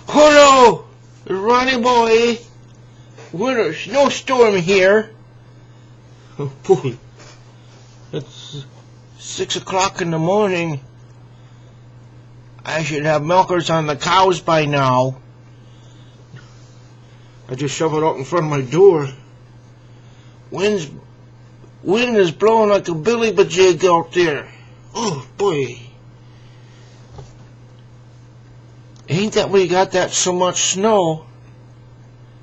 Hello, Ronnie boy. Winter snowstorm here. Oh boy, it's 6 o'clock in the morning. I should have milkers on the cows by now. I just shoveled out in front of my door. Wind is blowing like a billy bajig out there. Oh boy. Ain't that we got that so much snow?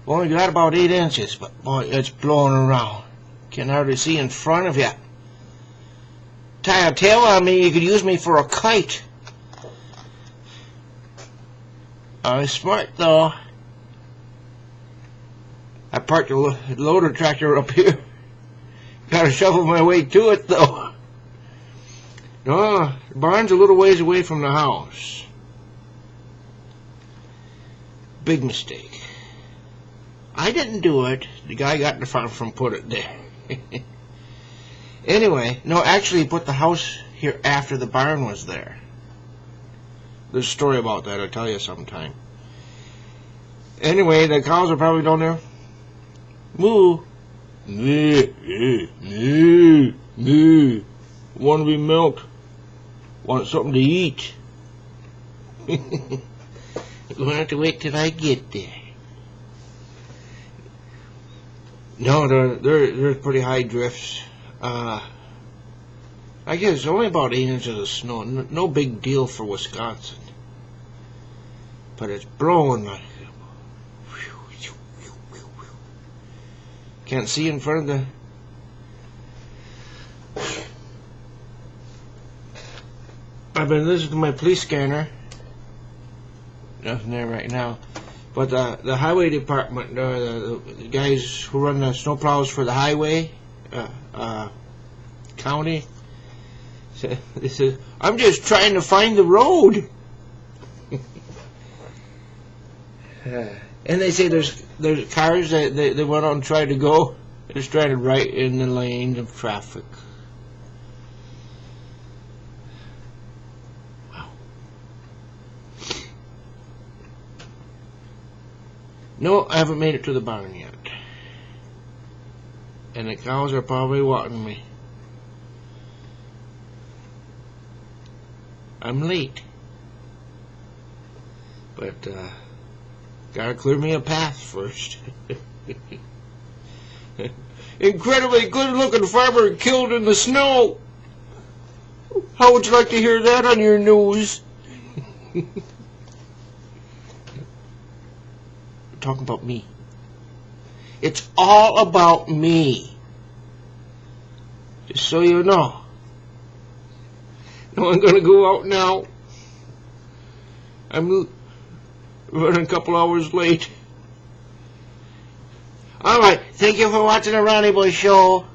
We only got about 8 inches, but boy, it's blowing around. Can hardly see in front of you. Tie a tail on me, you could use me for a kite. I'm smart though. I parked the loader tractor up here. Gotta shovel my way to it though. No, the barn's a little ways away from the house. Big mistake. I didn't do it. The guy got in the farm from put it there. Anyway, no, actually he put the house here after the barn was there. There's a story about that, I'll tell you sometime. Anyway, the cows are probably down there. Moo. Moo. Want to be milked. Want something to eat. You're going to have to wait till I get there. No, there's pretty high drifts. I guess it's only about 8 inches of snow. No big deal for Wisconsin. But it's blowing like... Can't see in front of the... I've been listening to my police scanner. Nothing there right now. But the highway department, the guys who run the snowplows for the highway county, they said, I'm just trying to find the road. And they say there's cars that they went out and tried to go. They're stranded right in the lane of traffic. Wow. No, I haven't made it to the barn yet. And the cows are probably wanting me. I'm late. But, gotta clear me a path first. Incredibly good-looking farmer killed in the snow. How would you like to hear that on your news? Talking about me. It's all about me. Just so you know. No, I'm gonna go out now. I'm running a couple hours late. Alright, thank you for watching the Ronnie Boy Show.